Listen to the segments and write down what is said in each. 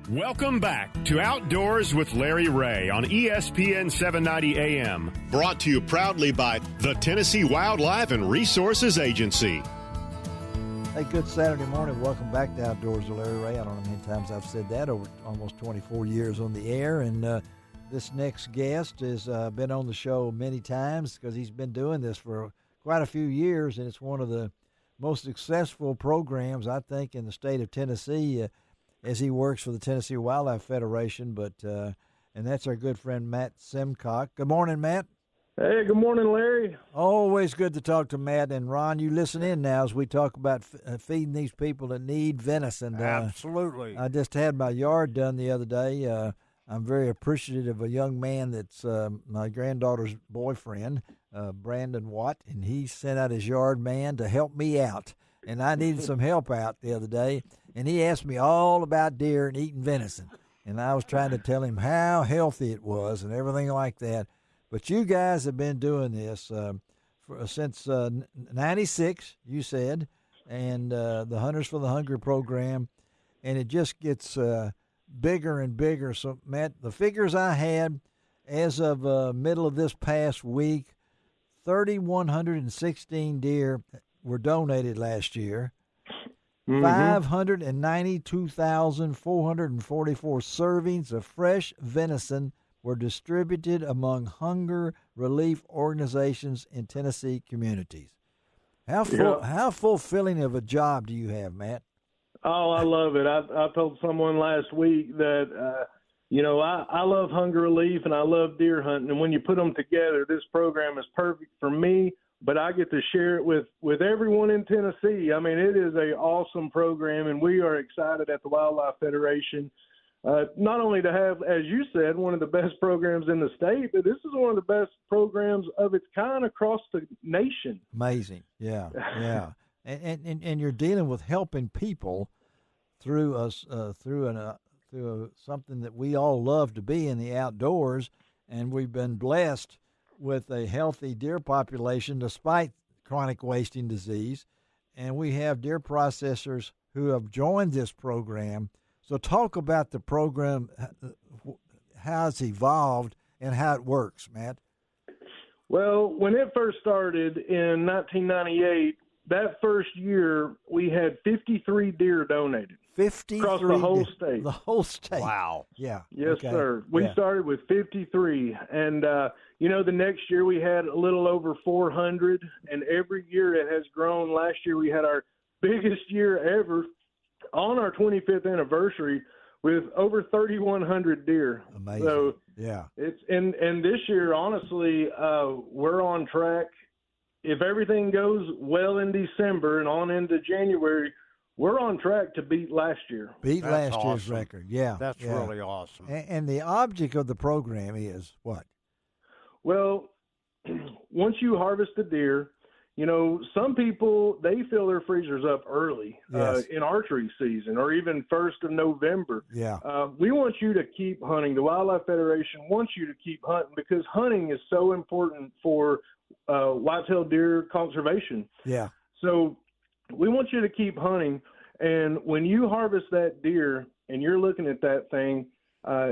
Welcome back to Outdoors with Larry Ray on ESPN 790 AM. Brought to you proudly by the Tennessee Wildlife and Resources Agency. Hey, good Saturday morning. Welcome back to Outdoors with Larry Ray. I don't know how many times I've said that over almost 24 years on the air. And this next guest has been on the show many times because he's been doing this for quite a few years, and it's one of the most successful programs, I think, in the state of Tennessee as he works for the Tennessee Wildlife Federation. And that's our good friend Matt Simcox. Good morning, Matt. Hey, good morning, Larry. Always good to talk to Matt. And Ron, you listen in now as we talk about feeding these people that need venison. Absolutely. I just had my yard done the other day. I'm very appreciative of a young man that's my granddaughter's boyfriend, Brandon Watt, and he sent out his yard man to help me out. And I needed some help out the other day, and he asked me all about deer and eating venison. And I was trying to tell him how healthy it was and everything like that. But you guys have been doing this since '96, you said, and the Hunters for the Hungry program, and it just gets bigger and bigger. So, Matt, the figures I had as of middle of this past week, 3,116 deer were donated last year. 592,444 servings of fresh venison were distributed among hunger relief organizations in Tennessee communities. How fulfilling of a job do you have, Matt? Oh, I love it. I told someone last week that, I love hunger relief and I love deer hunting. And when you put them together, this program is perfect for me, but I get to share it with everyone in Tennessee. I mean, it is an awesome program, and we are excited at the Wildlife Federation not only to have, as you said, one of the best programs in the state, but this is one of the best programs of its kind across the nation. Amazing. Yeah, yeah. And you're dealing with helping people through something that we all love to be in the outdoors, and we've been blessed with a healthy deer population despite chronic wasting disease, and we have deer processors who have joined this program. So talk about the program, how it's evolved, and how it works, Matt. Well, when it first started in 1998, that first year we had 53 deer donated. 53 across the whole state. The whole state. Wow. Yeah. Yes, okay. Sir. We started with 53, and the next year we had a little over 400, and every year it has grown. Last year we had our biggest year ever on our 25th anniversary with over 3,100 deer. Amazing. So yeah, it's and this year, honestly, we're on track. If everything goes well in December and on into January, we're on track to beat last year. Beat last year's record. Yeah, that's really awesome. And the object of the program is what? Well, once you harvest the deer, some people, they fill their freezers up early in archery season or even 1st of November. Yeah. We want you to keep hunting. The Wildlife Federation wants you to keep hunting because hunting is so important for white-tailed deer conservation. Yeah. So we want you to keep hunting. And when you harvest that deer and you're looking at that thing,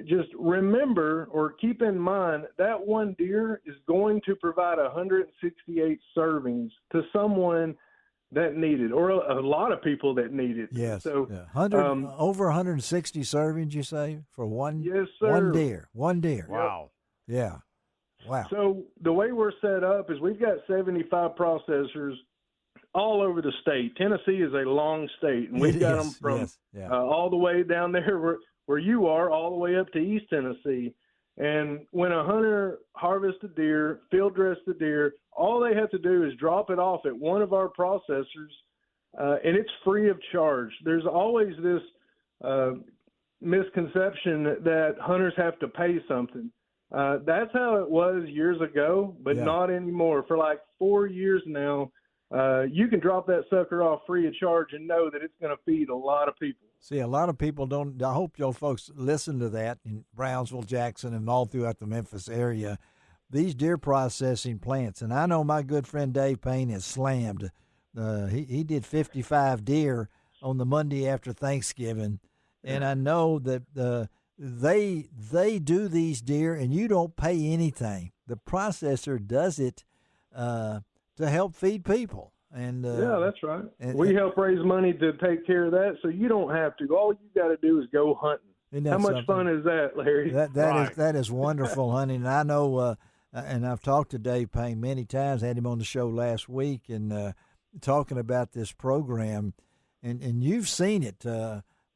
just remember or keep in mind that one deer is going to provide 168 servings to someone that need it, or a lot of people that need it. Yes. So over 160 servings, you say, for one? Yes, sir. One deer. Wow. Yeah. Wow. So the way we're set up is we've got 75 processors all over the state. Tennessee is a long state, and we've got them from all the way down there where you are, all the way up to East Tennessee. And when a hunter harvests a deer, field dress the deer, all they have to do is drop it off at one of our processors, and it's free of charge. There's always this misconception that hunters have to pay something. That's how it was years ago, but not anymore. For like 4 years now, you can drop that sucker off free of charge and know that it's going to feed a lot of people. See, a lot of people don't. I hope your folks listen to that in Brownsville, Jackson, and all throughout the Memphis area. These deer processing plants, and I know my good friend Dave Payne is slammed. He did 55 deer on the Monday after Thanksgiving. and I know that they do these deer, and you don't pay anything. The processor does it to help feed people. And yeah, that's right. We help raise money to take care of that, so you don't have to. All you got to do is go hunting. How much fun is that, Larry? That is wonderful hunting. And I know, and I've talked to Dave Payne many times. I had him on the show last week, and talking about this program, and you've seen it,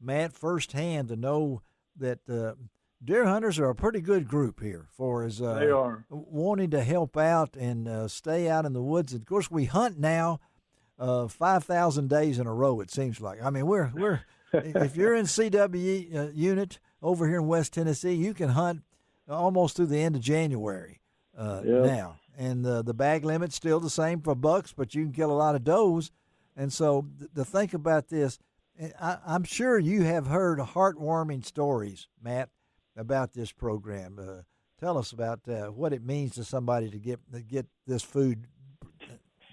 Matt, firsthand, to know that deer hunters are a pretty good group here for as they are wanting to help out and stay out in the woods. And of course, we hunt now 5,000 days in a row. It seems like. I mean, we're if you're in CW unit over here in West Tennessee, you can hunt almost through the end of January now. And the bag limit's still the same for bucks, but you can kill a lot of does. And so to think about this, I'm sure you have heard heartwarming stories, Matt, about this program. Tell us about what it means to somebody to get this food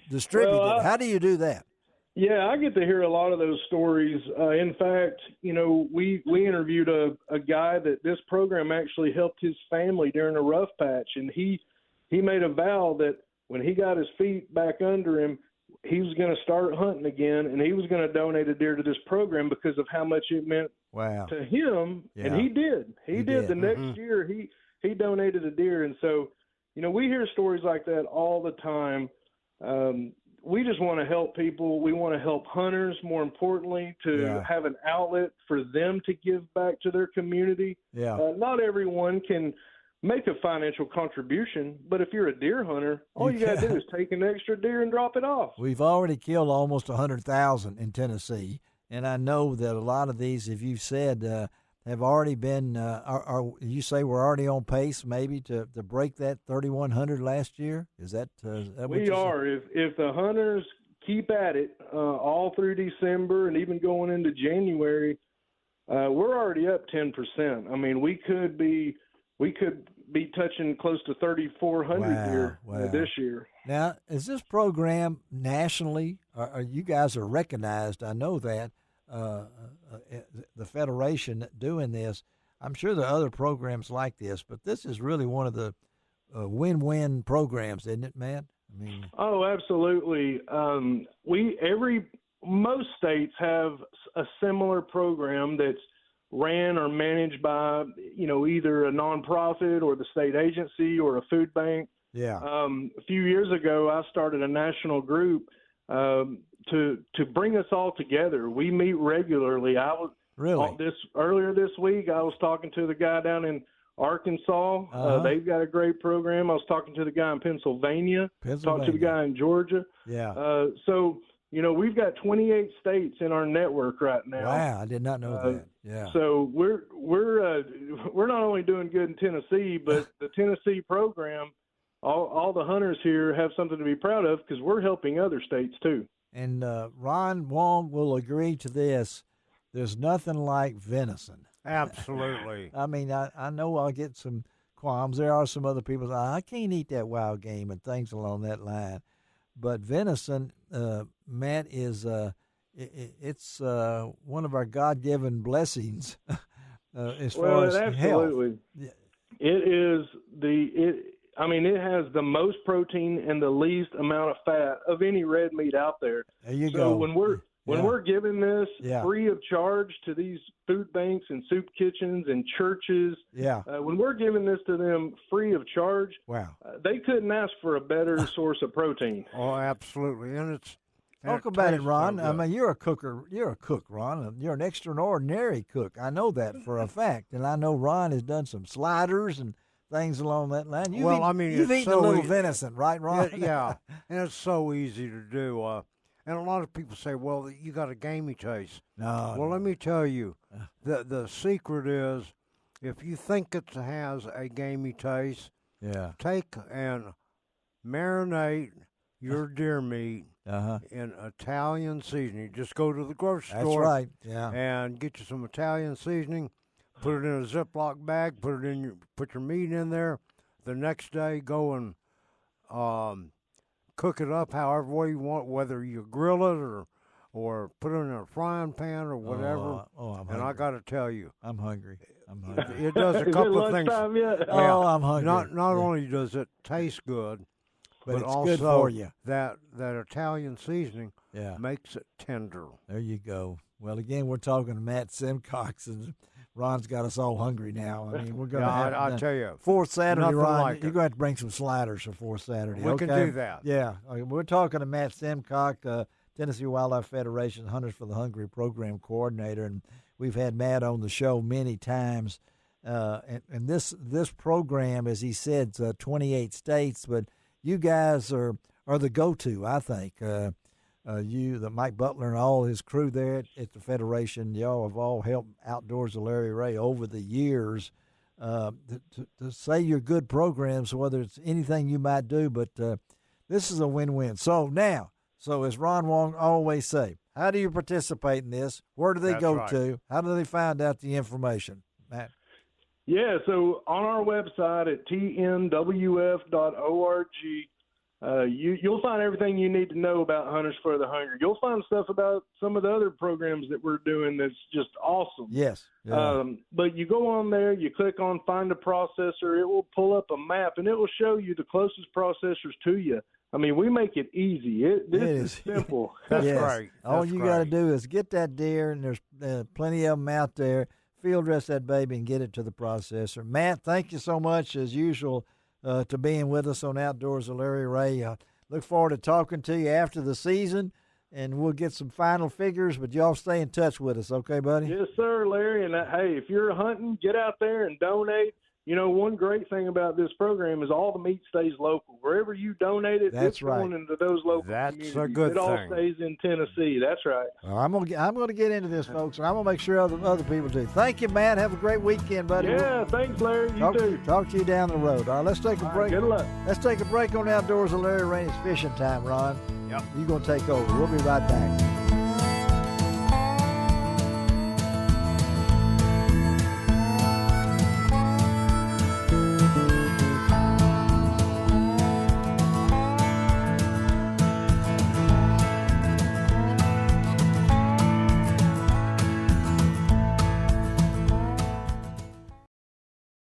distributed. Well, how do you do that? Yeah, I get to hear a lot of those stories. In fact, we interviewed a guy that this program actually helped his family during a rough patch, and he made a vow that when he got his feet back under him, he was going to start hunting again, and he was going to donate a deer to this program because of how much it meant to him. Yeah. And he did. He did. The next year, he donated a deer. And so, we hear stories like that all the time. We just want to help people. We want to help hunters, more importantly, to have an outlet for them to give back to their community. Yeah. Not everyone can make a financial contribution, but if you're a deer hunter, all you got to do is take an extra deer and drop it off. We've already killed almost 100,000 in Tennessee, and I know that a lot of these, if you've said, have already been, you say we're already on pace maybe to break that 3,100 last year? Is that what we are. If the hunters keep at it all through December and even going into January, we're already up 10%. I mean, we could be touching close to 3,400 here this year. Now, is this program nationally? You guys are recognized? I know that the Federation doing this. I'm sure there are other programs like this, but this is really one of the win-win programs, isn't it, Matt? I mean, absolutely. Most states have a similar program that's ran or managed by, either a nonprofit or the state agency or a food bank. Yeah. A few years ago, I started a national group to bring us all together. We meet regularly. Earlier this week, I was talking to the guy down in Arkansas. They've got a great program. I was talking to the guy in Pennsylvania. Talked to the guy in Georgia. Yeah. So we've got 28 states in our network right now. Wow, I did not know that. Yeah. So we're not only doing good in Tennessee, but the Tennessee program, all the hunters here have something to be proud of because we're helping other states too. And Ron Wong will agree to this. There's nothing like venison. Absolutely. I mean, I know I'll get some qualms. There are some other people that I can't eat that wild game and things along that line. But venison, Matt, is it's one of our God-given blessings as far as absolutely. Health. It is it has the most protein and the least amount of fat of any red meat out there. There you go. go. When we're giving this free of charge to these food banks and soup kitchens and churches, when we're giving this to them free of charge, they couldn't ask for a better source of protein. Oh, absolutely. And talk about it, Ron. I mean, you're a cooker. You're a cook, Ron. You're an extraordinary cook. I know that for a fact. And I know Ron has done some sliders and things along that line. You've eaten a little venison, right, Ron? And it's so easy to do. And a lot of people say, well, you got a gamey taste. No. Let me tell you, the secret is if you think it has a gamey taste, take and marinate your deer meat in Italian seasoning. Just go to the grocery store. That's right. And get you some Italian seasoning. Put it in a Ziploc bag. Put your meat in there. The next day, go and cook it up however way you want, whether you grill it or put it in a frying pan or whatever. I'm and I got to tell you, I'm hungry. It does a couple of things. Yet? Oh, I'm hungry. Not only does it taste good, but it's also good for you. That Italian seasoning makes it tender. There you go. Well, again, we're talking to Matt Simcox, and Ron's got us all hungry now. I mean, we're going to have I'll tell you. Fourth Saturday, Ron, like you're going to have to bring some sliders for Fourth Saturday. We can do that. Yeah. We're talking to Matt Simcox, Tennessee Wildlife Federation Hunters for the Hungry Program Coordinator, and we've had Matt on the show many times. And this program, as he said, 28 states, but you guys are the go-to, I think. Mike Butler and all his crew there at the Federation, y'all have all helped Outdoors of Larry Ray over the years to say you're good programs, whether it's anything you might do, but this is a win-win. So as Ron Wong always say, how do you participate in this? Where do they go to? How do they find out the information, Matt? Yeah, so on our website at tnwf.org, you'll find everything you need to know about Hunters for the Hungry. You'll find stuff about some of the other programs that we're doing that's just awesome. Yes. Yeah. But you go on there, you click on Find a Processor, it will pull up a map, and it will show you the closest processors to you. I mean, we make it easy. This is simple. That's right. All you got to do is get that deer, and there's plenty of them out there. Field dress that baby and get it to the processor. Matt, thank you so much, as usual, to being with us on Outdoors of Larry Ray. Look forward to talking to you after the season, and we'll get some final figures, but y'all stay in touch with us, okay, buddy? Yes, sir, Larry. And, hey, if you're hunting, get out there and donate. You know, one great thing about this program is all the meat stays local. Wherever you donate it, it's going into those local communities. That's a good thing. It all stays in Tennessee. That's right. I'm gonna get into this, folks, and I'm gonna make sure other people do. Thank you, Matt. Have a great weekend, buddy. Yeah, thanks, Larry. You too. Talk to you down the road. All right, let's take a break. Good luck. Let's take a break on Outdoors of Larry Ray. It's fishing time, Ron. Yep. You're gonna take over. We'll be right back.